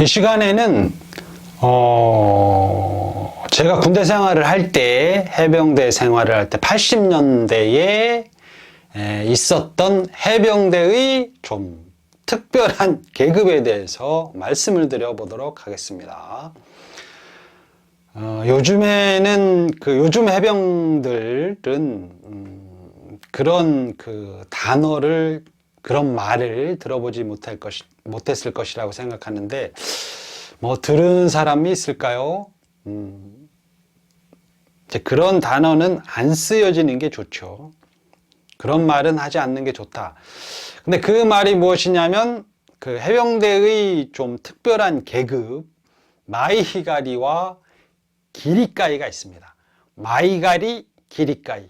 이 시간에는 제가 군대 생활을 할 때, 해병대 생활을 할 때 80년대에 있었던 해병대의 좀 특별한 계급에 대해서 말씀을 드려보도록 하겠습니다. 요즘에는 요즘 해병들은 그런 단어를, 그런 말을 들어보지 못했을 것이라고 생각하는데, 들은 사람이 있을까요? 이제 그런 단어는 안 쓰여지는 게 좋죠. 그런 말은 하지 않는 게 좋다. 근데 그 말이 무엇이냐면, 해병대의 좀 특별한 계급, 마이가리와 기리가이가 있습니다. 마이가리, 기리가이.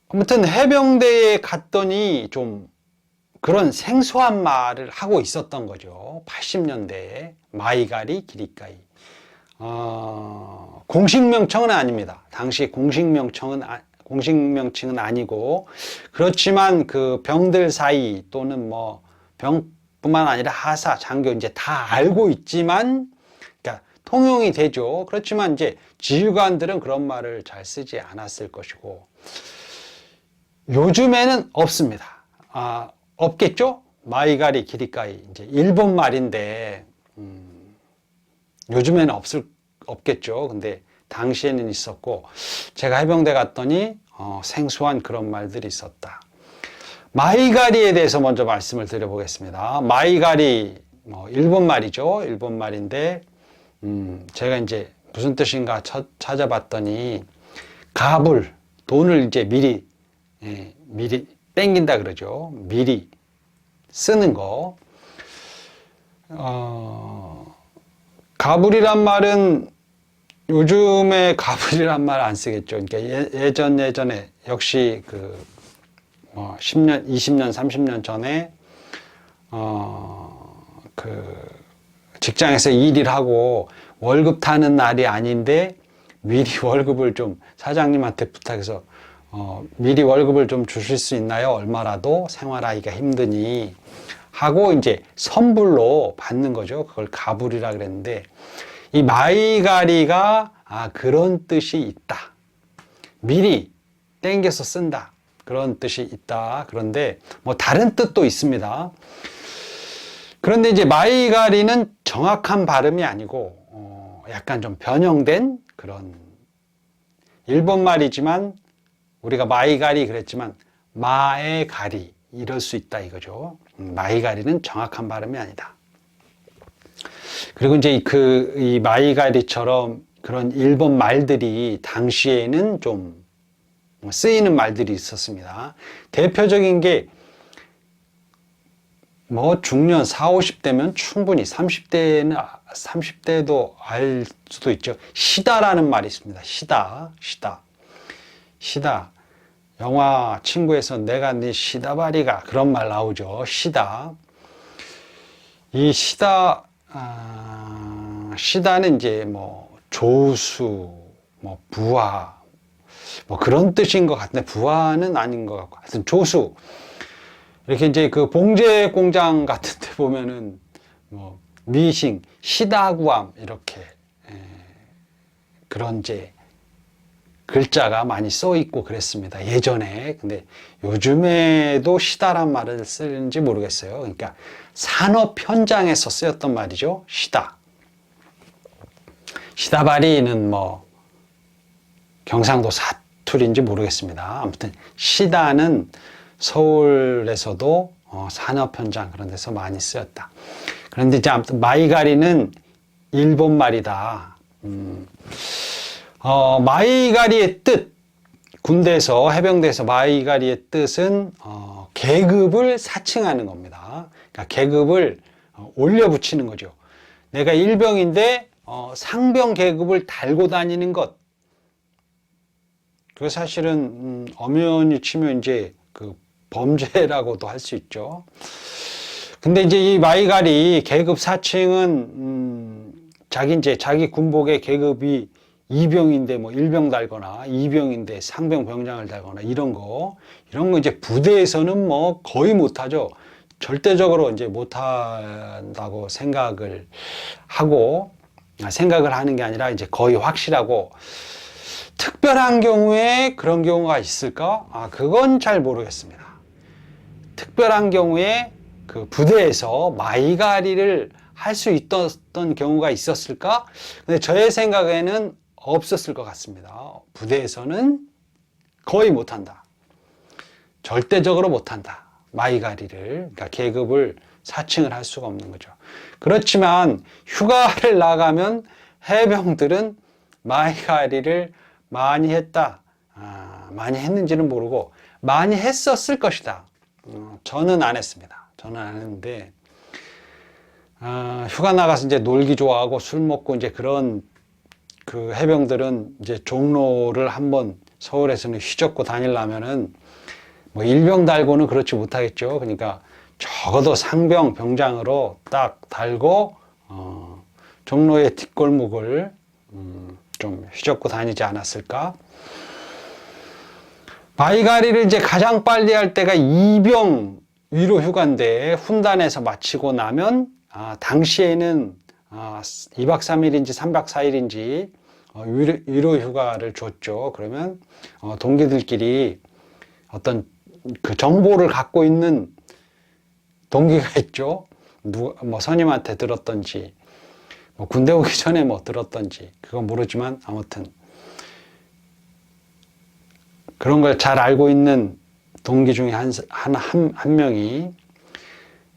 아무튼 해병대에 갔더니 좀 그런 생소한 말을 하고 있었던 거죠. 80년대에 마이가리, 기리가이. 공식 명칭은 아닙니다. 당시 공식 명칭은 아니고, 그렇지만 그 병들 사이 또는 병뿐만 아니라 하사, 장교 이제 다 알고 있지만, 그러니까 통용이 되죠. 그렇지만 이제 지휘관들은 그런 말을 잘 쓰지 않았을 것이고, 요즘에는 없습니다. 없겠죠? 마이가리, 기리가이. 이제 일본 말인데, 요즘에는 없겠죠. 근데 당시에는 있었고, 제가 해병대 갔더니, 생소한 그런 말들이 있었다. 마이가리에 대해서 먼저 말씀을 드려보겠습니다. 마이가리, 일본 말이죠. 일본 말인데, 제가 이제 무슨 뜻인가 찾아봤더니, 가불, 돈을 이제 미리 땡긴다 그러죠. 미리 쓰는 거. 가불이란 말은 요즘에 가불이란 말 안 쓰겠죠. 그러니까 예전에 역시 10년, 20년, 30년 전에 직장에서 일을 하고 월급 타는 날이 아닌데 미리 월급을 좀 사장님한테 부탁해서 미리 월급을 좀 주실 수 있나요? 얼마라도 생활하기가 힘드니 하고 이제 선불로 받는 거죠. 그걸 가불이라 그랬는데, 이 마이가리가 그런 뜻이 있다. 미리 땡겨서 쓴다. 그런 뜻이 있다. 그런데 다른 뜻도 있습니다. 그런데 이제 마이가리는 정확한 발음이 아니고 약간 좀 변형된 그런 일본 말이지만, 우리가 마이가리 그랬지만 마의 가리 이럴 수 있다 이거죠. 마이가리는 정확한 발음이 아니다. 그리고 이제 이 마이가리처럼 그런 일본 말들이 당시에는 좀 쓰이는 말들이 있었습니다. 대표적인 게 중년 40, 50대면 충분히 30대도 알 수도 있죠. 시다라는 말이 있습니다. 시다. 영화 친구에서 내가 네 시다바리가 그런 말 나오죠. 시다. 이 시다는 이제 조수, 부하, 그런 뜻인 것 같은데, 부하는 아닌 것 같고, 하여튼 조수. 이렇게 이제 봉제 공장 같은 데 보면은 미싱, 시다구함 이렇게 그런 이제 글자가 많이 써 있고 그랬습니다. 예전에. 근데 요즘에도 시다란 말을 쓰는지 모르겠어요. 그러니까 산업 현장에서 쓰였던 말이죠. 시다. 시다바리는 경상도 사투리인지 모르겠습니다. 아무튼 시다는 서울에서도 산업 현장 그런 데서 많이 쓰였다. 그런데 이제 아무튼 마이가리는 일본 말이다. 마이가리의 뜻, 군대에서, 해병대에서 마이가리의 뜻은 계급을 사칭하는 겁니다. 그러니까 계급을 올려붙이는 거죠. 내가 일병인데 상병 계급을 달고 다니는 것. 그 사실은 엄연히 치면 이제 범죄라고도 할 수 있죠. 근데 이제 이 마이가리 계급 사칭은 자기 군복의 계급이 이병인데 일병 달거나, 이병인데 상병 병장을 달거나 이런 거 이제 부대에서는 거의 못하죠. 절대적으로 이제 못한다고 생각을 하는 게 아니라 이제 거의 확실하고, 특별한 경우에 그런 경우가 있을까? 그건 잘 모르겠습니다. 특별한 경우에 그 부대에서 마이가리를 할 수 있었던 경우가 있었을까? 근데 저의 생각에는 없었을 것 같습니다. 부대에서는 거의 못한다. 절대적으로 못한다. 마이가리를. 그러니까 계급을 사칭을 할 수가 없는 거죠. 그렇지만 휴가를 나가면 해병들은 마이가리를 많이 했다. 많이 했는지는 모르고 많이 했었을 것이다. 저는 안 했습니다. 저는 안 했는데, 휴가 나가서 이제 놀기 좋아하고 술 먹고 이제 그런 그 해병들은 이제 종로를 한번 서울에서는 휘젓고 다니려면은 뭐 일병 달고는 그렇지 못하겠죠. 그러니까 적어도 상병 병장으로 딱 달고 종로의 뒷골목을 좀 휘젓고 다니지 않았을까? 마이가리를 이제 가장 빨리 할 때가 이병 위로 휴가인데, 훈단에서 마치고 나면 당시에는 2박 3일인지 3박 4일인지 위로 휴가를 줬죠. 그러면 동기들끼리 어떤 그 정보를 갖고 있는 동기가 있죠. 뭐 선임한테 들었던지, 뭐 군대 오기 전에 뭐 들었던지 그건 모르지만, 아무튼 그런 걸 잘 알고 있는 동기 중에 한 명이,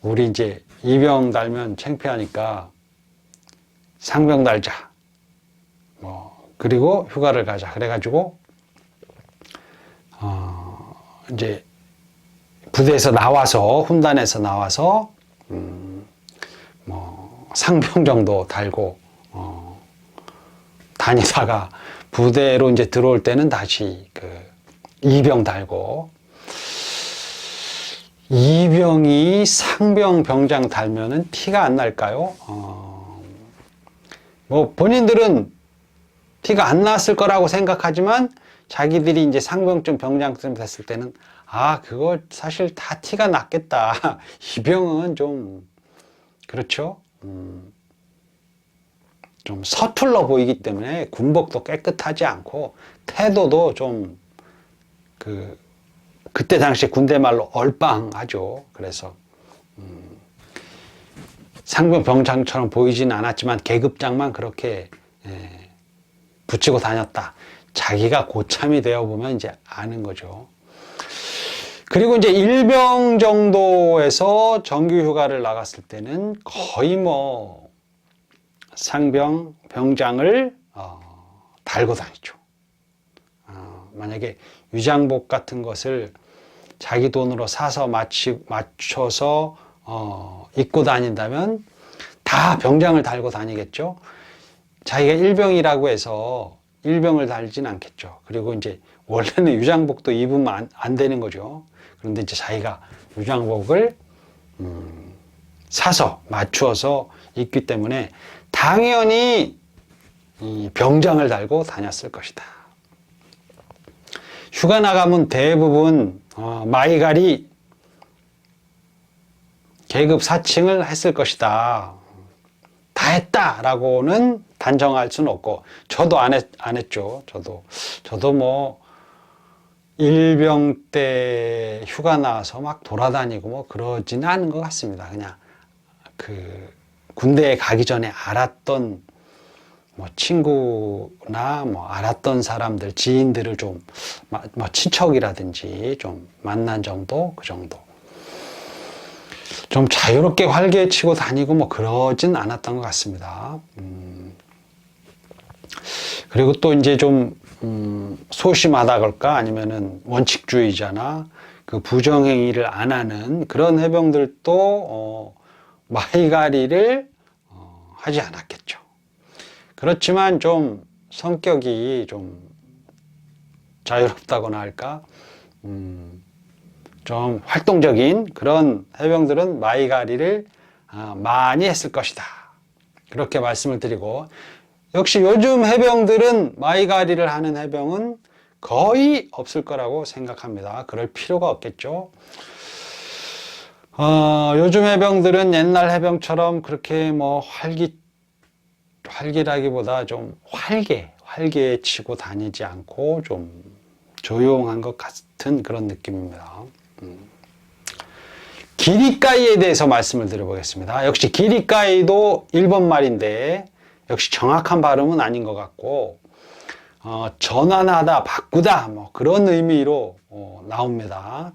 우리 이제 이병 달면 창피하니까 상병 달자. 그리고 휴가를 가자. 그래가지고, 이제 부대에서 나와서, 훈단에서 나와서, 상병 정도 달고, 다니다가 부대로 이제 들어올 때는 다시 이병 달고, 이병이 상병 병장 달면은 티가 안 날까요? 뭐 본인들은 티가 안 났을 거라고 생각하지만, 자기들이 이제 상병쯤 병장쯤 됐을 때는 그거 사실 다 티가 났겠다. 이병은 좀 그렇죠. 좀 서툴러 보이기 때문에 군복도 깨끗하지 않고 태도도 좀 그때 당시 군대 말로 얼빵하죠. 그래서 상병 병장처럼 보이지는 않았지만 계급장만 그렇게 붙이고 다녔다. 자기가 고참이 되어 보면 이제 아는 거죠. 그리고 이제 일병 정도에서 정규 휴가를 나갔을 때는 거의 뭐 상병 병장을 달고 다니죠. 만약에 위장복 같은 것을 자기 돈으로 사서 맞춰서 입고 다닌다면 다 병장을 달고 다니겠죠. 자기가 일병이라고 해서 일병을 달진 않겠죠. 그리고 이제 원래는 위장복도 입으면 안 되는 거죠. 그런데 이제 자기가 위장복을 사서 맞추어서 입기 때문에 당연히 이 병장을 달고 다녔을 것이다. 휴가 나가면 대부분 마이가리 계급 사칭을 했을 것이다. 다 했다라고는 단정할 수는 없고, 저도 안 했죠. 저도 뭐 일병 때 휴가 나와서 막 돌아다니고 뭐 그러지는 않은 것 같습니다. 그냥 군대에 가기 전에 알았던 뭐 친구나 뭐 알았던 사람들, 지인들을 좀 뭐 친척이라든지 좀 만난 정도, 그 정도. 좀 자유롭게 활개치고 다니고 뭐 그러진 않았던 것 같습니다. 그리고 또 이제 좀 소심하다 그럴까, 아니면은 원칙주의자나 그 부정행위를 안 하는 그런 해병들도 마이가리를 하지 않았겠죠. 그렇지만 좀 성격이 좀 자유롭다고나 할까, 좀 활동적인 그런 해병들은 마이가리를 많이 했을 것이다. 그렇게 말씀을 드리고, 역시 요즘 해병들은 마이가리를 하는 해병은 거의 없을 거라고 생각합니다. 그럴 필요가 없겠죠. 요즘 해병들은 옛날 해병처럼 그렇게 뭐 활기라기보다 좀 활개 치고 다니지 않고 좀 조용한 것 같은 그런 느낌입니다. 기리까이에 대해서 말씀을 드려보겠습니다. 역시 기리까이도 일본 말인데 역시 정확한 발음은 아닌 것 같고 전환하다, 바꾸다 뭐 그런 의미로 나옵니다.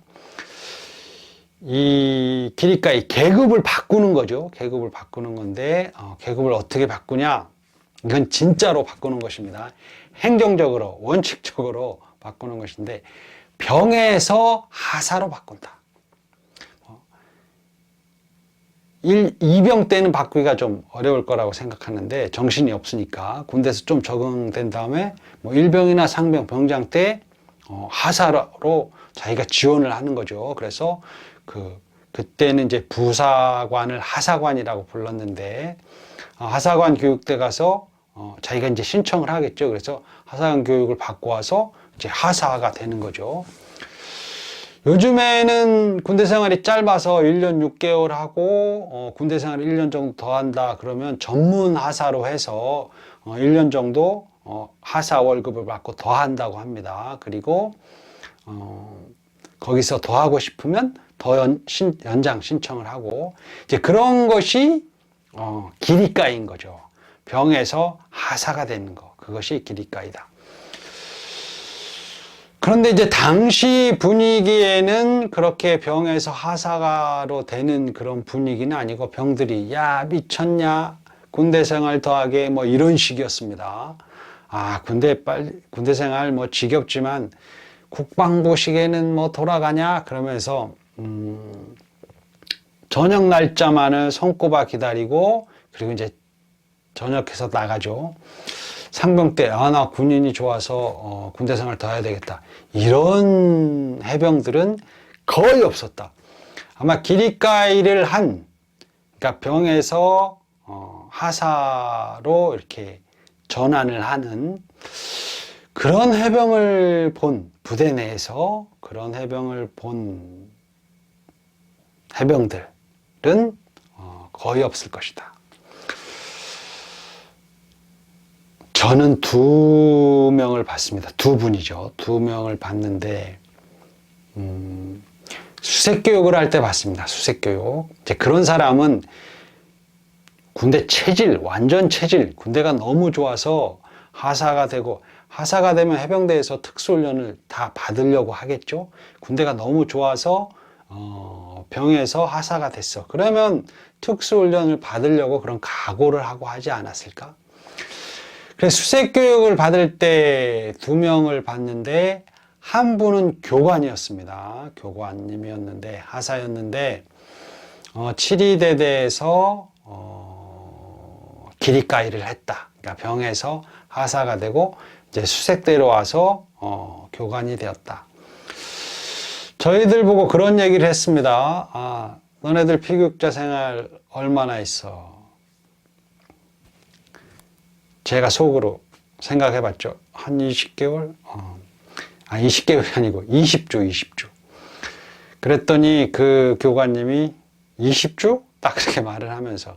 이 기리까이 계급을 바꾸는 거죠. 계급을 바꾸는 건데 계급을 어떻게 바꾸냐? 이건 진짜로 바꾸는 것입니다. 행정적으로, 원칙적으로 바꾸는 것인데 병에서 하사로 바꾼다. 이병 때는 바꾸기가 좀 어려울 거라고 생각하는데 정신이 없으니까 군대에서 좀 적응된 다음에 뭐 일병이나 상병, 병장 때 하사로 자기가 지원을 하는 거죠. 그래서 그때는 이제 부사관을 하사관이라고 불렀는데 하사관 교육대 가서 자기가 이제 신청을 하겠죠. 그래서 하사관 교육을 받고 와서 이제 하사가 되는 거죠. 요즘에는 군대 생활이 짧아서 1년 6개월 하고 군대 생활 1년 정도 더 한다 그러면 전문 하사로 해서 1년 정도 하사 월급을 받고 더 한다고 합니다. 그리고 거기서 더 하고 싶으면 더 연장 신청을 하고 이제 그런 것이 기리까이인 거죠. 병에서 하사가 되는 거, 그것이 기리까이다. 그런데 이제 당시 분위기에는 그렇게 병에서 하사가로 되는 그런 분위기는 아니고 병들이 야 미쳤냐 군대 생활 더하게 뭐 이런 식이었습니다. 군대 생활 뭐 지겹지만 국방부식에는 뭐 돌아가냐 그러면서 저녁 날짜만을 손꼽아 기다리고 그리고 이제 전역해서 나가죠. 상병 때 나 군인이 좋아서 군대 생활 더 해야 되겠다. 이런 해병들은 거의 없었다. 아마 기리까이를 그러니까 병에서 하사로 이렇게 전환을 하는 그런 해병을 본 부대 내에서 그런 해병을 본 해병들은 거의 없을 것이다. 저는 2명을 봤습니다. 2분이죠. 2명을 봤는데 수색교육을 할 때 봤습니다. 수색교육. 이제 그런 사람은 군대 체질, 완전 체질, 군대가 너무 좋아서 하사가 되면 해병대에서 특수훈련을 다 받으려고 하겠죠. 군대가 너무 좋아서 병에서 하사가 됐어. 그러면 특수훈련을 받으려고 그런 각오를 하고 하지 않았을까? 그래서 수색교육을 받을 때 2명을 봤는데 한 분은 교관이었습니다. 교관님이었는데 하사였는데 7위대대에서 기리까이를 했다. 그러니까 병에서 하사가 되고 이제 수색대로 와서 교관이 되었다. 저희들 보고 그런 얘기를 했습니다. 너네들 피교육자 생활 얼마나 했어? 제가 속으로 생각해봤죠. 한 20개월? 20개월이 아니고 20주. 그랬더니 그 교관님이 20주? 딱 그렇게 말을 하면서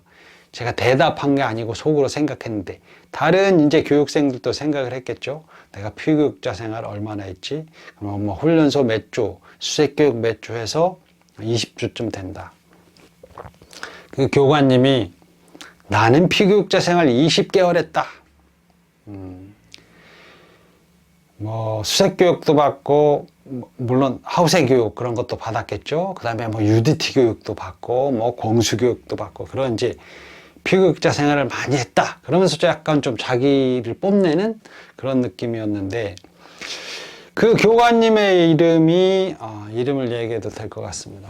제가 대답한 게 아니고 속으로 생각했는데 다른 이제 교육생들도 생각을 했겠죠. 내가 피교육자 생활 얼마나 했지? 그럼 뭐 훈련소 몇 주, 수색교육 몇 주 해서 20주쯤 된다. 그 교관님이 나는 피교육자 생활 20개월 했다. 뭐 수색교육도 받고 물론 하우세 교육 그런 것도 받았겠죠. 그 다음에 뭐 UDT 교육도 받고 뭐 공수교육도 받고 그런 이제 피교육자 생활을 많이 했다. 그러면서 약간 좀 자기를 뽐내는 그런 느낌이었는데 그 교관님의 이름을 얘기해도 될 것 같습니다.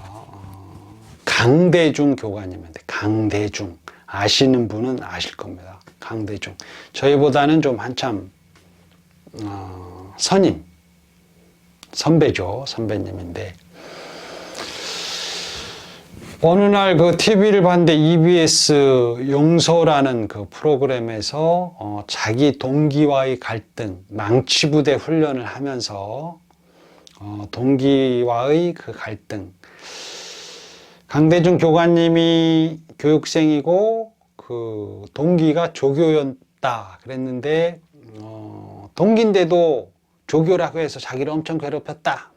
강대중 교관님인데 강대중 아시는 분은 아실 겁니다. 강대중 저희보다는 좀 한참 선배님인데 어느 날 그 TV를 봤는데 EBS 용서라는 그 프로그램에서 자기 동기와의 갈등, 망치부대 훈련을 하면서 동기와의 그 갈등 강대중 교관님이 교육생이고 그 동기가 조교였다 그랬는데 동기인데도 조교라고 해서 자기를 엄청 괴롭혔다.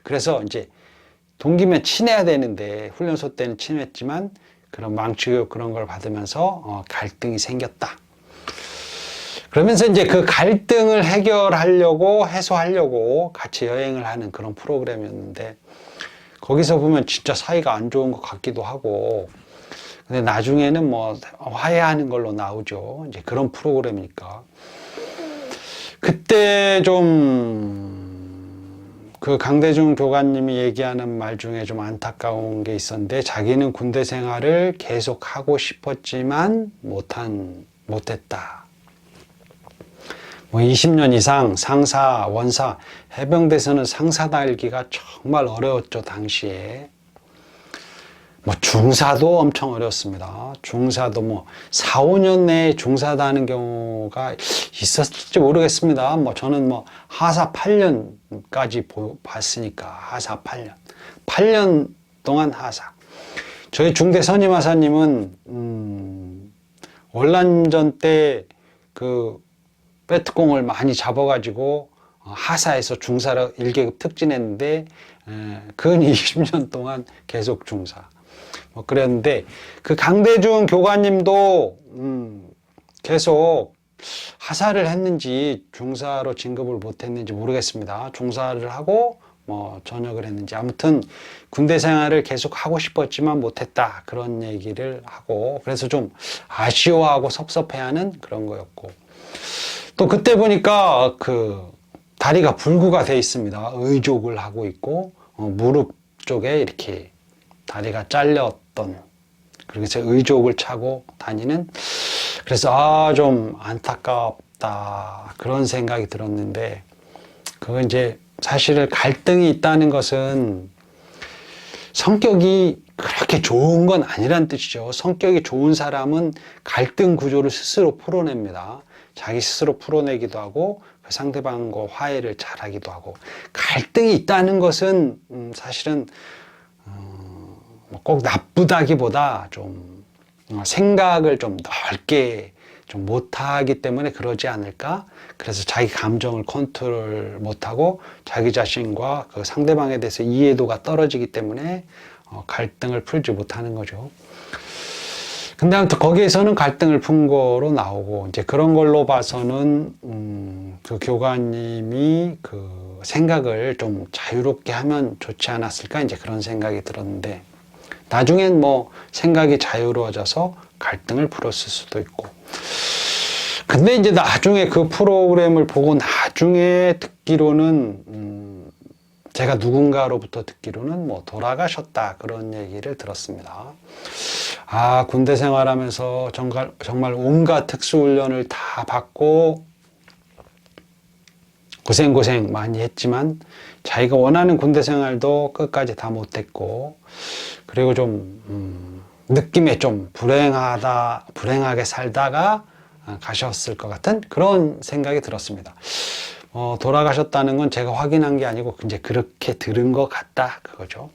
그래서 이제 동기면 친해야 되는데 훈련소 때는 친했지만 그런 망치교육 그런 걸 받으면서 갈등이 생겼다. 그러면서 이제 그 갈등을 해결하려고 해소하려고 같이 여행을 하는 그런 프로그램이었는데 거기서 보면 진짜 사이가 안 좋은 것 같기도 하고 근데 나중에는 뭐 화해하는 걸로 나오죠. 이제 그런 프로그램이니까. 그때 좀 그 강대중 교관님이 얘기하는 말 중에 좀 안타까운 게 있었는데 자기는 군대 생활을 계속 하고 싶었지만 못했다. 뭐 20년 이상 상사, 원사, 해병대에서는 상사 달기가 정말 어려웠죠, 당시에. 뭐 중사도 엄청 어려웠습니다. 중사도 뭐 4, 5년 내에 중사도 하는 경우가 있었을지 모르겠습니다. 뭐 저는 뭐 하사 8년까지 봤으니까 하사 8년. 8년 동안 하사. 저희 중대 선임하사님은 월남전 때 그 베트공을 많이 잡아가지고 하사에서 중사로 1계급 특진했는데 근 20년 동안 계속 중사. 뭐 그랬는데 그 강대중 교관님도 계속 하사를 했는지 중사로 진급을 못했는지 모르겠습니다. 중사를 하고 뭐 전역을 했는지 아무튼 군대 생활을 계속 하고 싶었지만 못했다 그런 얘기를 하고 그래서 좀 아쉬워하고 섭섭해하는 그런 거였고 또 그때 보니까 그 다리가 불구가 돼 있습니다. 의족을 하고 있고 무릎 쪽에 이렇게 다리가 잘렸던 그래서 의족을 차고 다니는 그래서 좀 안타깝다 그런 생각이 들었는데 그건 이제 사실 갈등이 있다는 것은 성격이 그렇게 좋은 건 아니란 뜻이죠. 성격이 좋은 사람은 갈등 구조를 스스로 풀어냅니다. 자기 스스로 풀어내기도 하고 그 상대방과 화해를 잘하기도 하고 갈등이 있다는 것은 사실은 꼭 나쁘다기보다 좀 생각을 좀 넓게 좀 못하기 때문에 그러지 않을까? 그래서 자기 감정을 컨트롤 못하고 자기 자신과 그 상대방에 대해서 이해도가 떨어지기 때문에 갈등을 풀지 못하는 거죠. 근데 아무튼 거기에서는 갈등을 푼 거로 나오고 이제 그런 걸로 봐서는 그 교관님이 그 생각을 좀 자유롭게 하면 좋지 않았을까 이제 그런 생각이 들었는데 나중엔 뭐 생각이 자유로워져서 갈등을 풀었을 수도 있고 근데 이제 나중에 그 프로그램을 보고 나중에 듣기로는 제가 누군가로부터 듣기로는 뭐 돌아가셨다 그런 얘기를 들었습니다. 군대 생활하면서 정말 온갖 특수훈련을 다 받고 고생 많이 했지만 자기가 원하는 군대 생활도 끝까지 다 못했고 그리고 좀 느낌에 좀 불행하게 살다가 가셨을 것 같은 그런 생각이 들었습니다. 돌아가셨다는 건 제가 확인한 게 아니고 이제 그렇게 들은 것 같다 그거죠.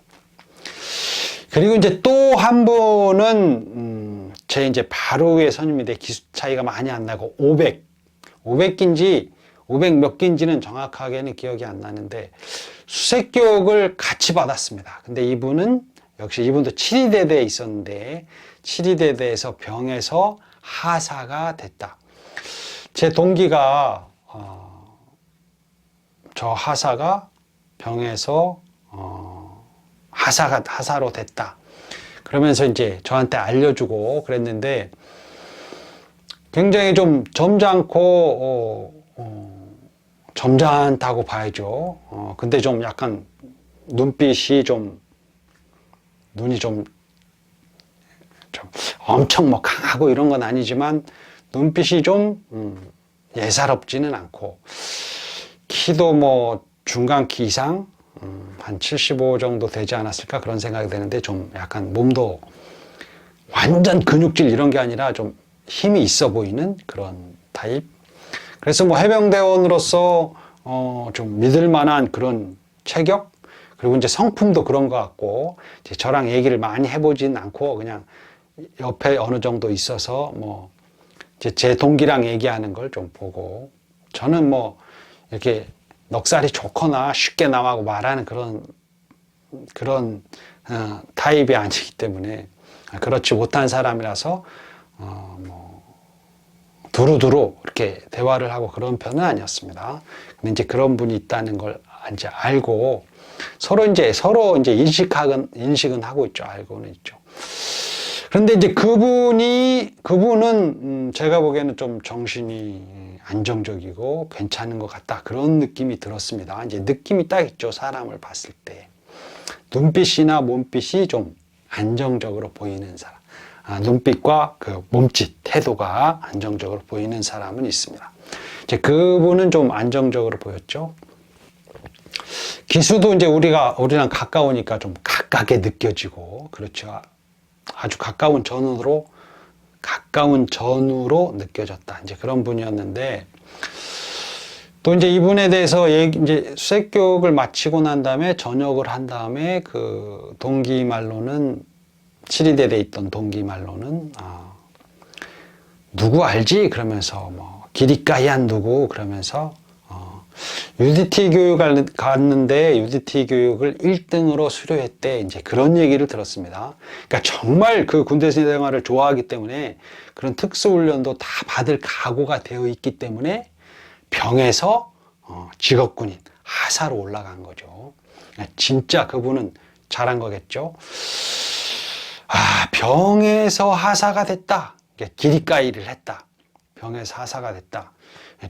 그리고 이제 또 한 분은 제 이제 바로 위에 선임인데 기수 차이가 많이 안 나고 500기인지 500 몇 기인지는 정확하게는 기억이 안 나는데 수색교육을 같이 받았습니다. 근데 이분은 역시 이분도 7위대대에 있었는데 7위대대에서 병에서 하사가 됐다. 제 동기가 저 하사가 병에서 하사로 됐다. 그러면서 이제 저한테 알려주고 그랬는데 굉장히 좀 점잖다고 봐야죠. 근데 좀 약간 눈이 좀 엄청 뭐 강하고 이런 건 아니지만 눈빛이 좀 예사롭지는 않고 키도 뭐 중간 키 이상 한 75 정도 되지 않았을까 그런 생각이 드는데 좀 약간 몸도 완전 근육질 이런 게 아니라 좀 힘이 있어 보이는 그런 타입. 그래서 뭐 해병대원으로서 좀 믿을 만한 그런 체격 그리고 이제 성품도 그런 것 같고, 이제 저랑 얘기를 많이 해보진 않고, 그냥 옆에 어느 정도 있어서, 뭐, 이제 제 동기랑 얘기하는 걸 좀 보고, 저는 뭐, 이렇게 넉살이 좋거나 쉽게 남하고 말하는 그런 타입이 아니기 때문에, 그렇지 못한 사람이라서, 뭐, 두루두루 이렇게 대화를 하고 그런 편은 아니었습니다. 근데 이제 그런 분이 있다는 걸 이제 알고, 서로 이제 인식은 하고 있죠. 알고는 있죠. 그런데 이제 그분은 제가 보기에는 좀 정신이 안정적이고 괜찮은 것 같다. 그런 느낌이 들었습니다. 이제 느낌이 딱 있죠. 사람을 봤을 때. 눈빛이나 몸빛이 좀 안정적으로 보이는 사람. 눈빛과 그 몸짓, 태도가 안정적으로 보이는 사람은 있습니다. 이제 그분은 좀 안정적으로 보였죠. 기수도 이제 우리랑 가까우니까 좀 가깝게 느껴지고, 그렇죠. 아주 가까운 전으로 느껴졌다. 이제 그런 분이었는데, 또 이제 이분에 대해서 이제 수색교육을 마치고 난 다음에 전역을 한 다음에 그 동기말로는, 치리대에 있던 동기말로는, 누구 알지? 그러면서 뭐, 기리까이한 누구? 그러면서, UDT 교육을 갔는데 UDT 교육을 1등으로 수료했대. 이제 그런 얘기를 들었습니다. 그러니까 정말 그 군대 생활을 좋아하기 때문에 그런 특수훈련도 다 받을 각오가 되어 있기 때문에 병에서 직업군인, 하사로 올라간 거죠. 진짜 그분은 잘한 거겠죠. 병에서 하사가 됐다. 기리까이를 했다. 병에서 하사가 됐다.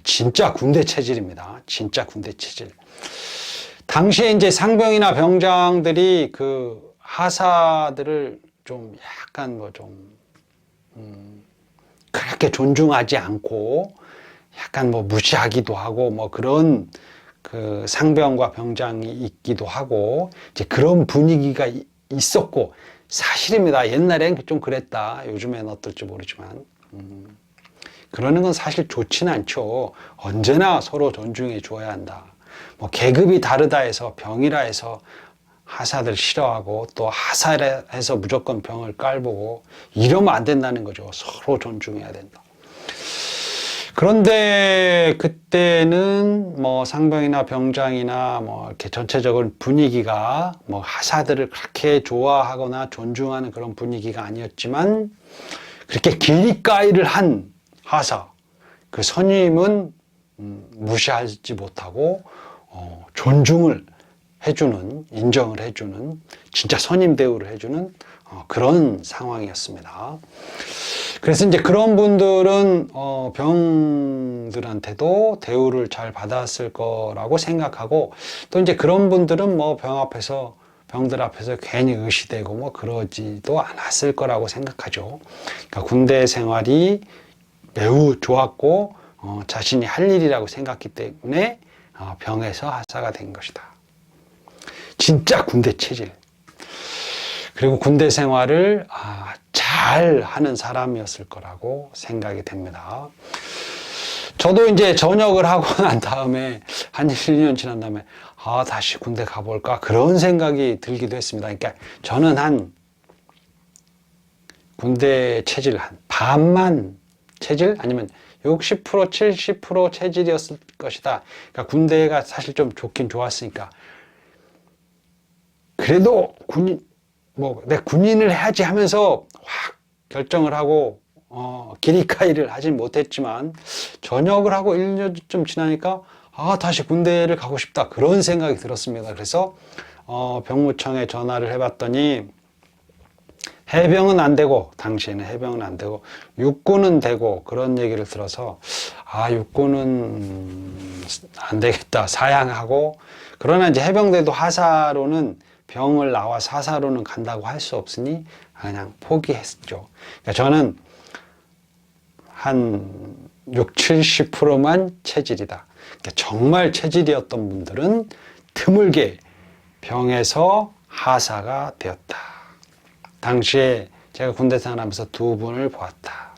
진짜 군대 체질입니다. 진짜 군대 체질. 당시에 이제 상병이나 병장들이 그 하사들을 좀 약간 그렇게 존중하지 않고 약간 뭐 무시하기도 하고 뭐 그런 그 상병과 병장이 있기도 하고 이제 그런 분위기가 있었고 사실입니다. 옛날엔 좀 그랬다. 요즘엔 어떨지 모르지만. 그러는 건 사실 좋지는 않죠. 언제나 서로 존중해 줘야 한다. 뭐 계급이 다르다 해서 병이라 해서 하사들 싫어하고 또 하사라 해서 무조건 병을 깔보고 이러면 안 된다는 거죠. 서로 존중해야 된다. 그런데 그때는 뭐 상병이나 병장이나 뭐 이렇게 전체적인 분위기가 뭐 하사들을 그렇게 좋아하거나 존중하는 그런 분위기가 아니었지만 그렇게 기리까이를 한 하사, 그 선임은 무시하지 못하고 존중을 해주는, 인정을 해주는, 진짜 선임 대우를 해주는 그런 상황이었습니다. 그래서 이제 그런 분들은 병들한테도 대우를 잘 받았을 거라고 생각하고 또 이제 그런 분들은 뭐 병들 앞에서 괜히 의시되고 뭐 그러지도 않았을 거라고 생각하죠. 그러니까 군대 생활이 매우 좋았고 자신이 할 일이라고 생각했기 때문에 병에서 하사가 된 것이다. 진짜 군대 체질. 그리고 군대 생활을 잘 하는 사람이었을 거라고 생각이 됩니다. 저도 이제 전역을 하고 난 다음에 한 1, 2년 지난 다음에 다시 군대 가볼까 그런 생각이 들기도 했습니다. 그러니까 저는 한 군대 체질 한 반만 체질 아니면 60% 70% 체질이었을 것이다. 그러니까 군대가 사실 좀 좋긴 좋았으니까 그래도 내 군인을 해야지 하면서 확 결정을 하고 기리카이를 하진 못했지만 전역을 하고 1년쯤 지나니까 다시 군대를 가고 싶다 그런 생각이 들었습니다. 그래서 병무청에 전화를 해봤더니 해병은 안 되고 당시에는 해병은 안 되고 육군은 되고 그런 얘기를 들어서 육군은 안 되겠다 사양하고 그러나 이제 해병대도 하사로는 병을 나와서 하사로는 간다고 할 수 없으니 그냥 포기했죠. 그러니까 저는 한 6, 70%만 체질이다. 그러니까 정말 체질이었던 분들은 드물게 병에서 하사가 되었다. 당시에 제가 군대 생활하면서 두 분을 보았다.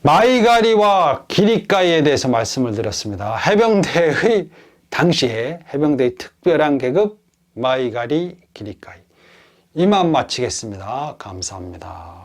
마이가리와 기리까이에 대해서 말씀을 드렸습니다. 해병대의 당시에 해병대의 특별한 계급 마이가리 기리카이. 이만 마치겠습니다. 감사합니다.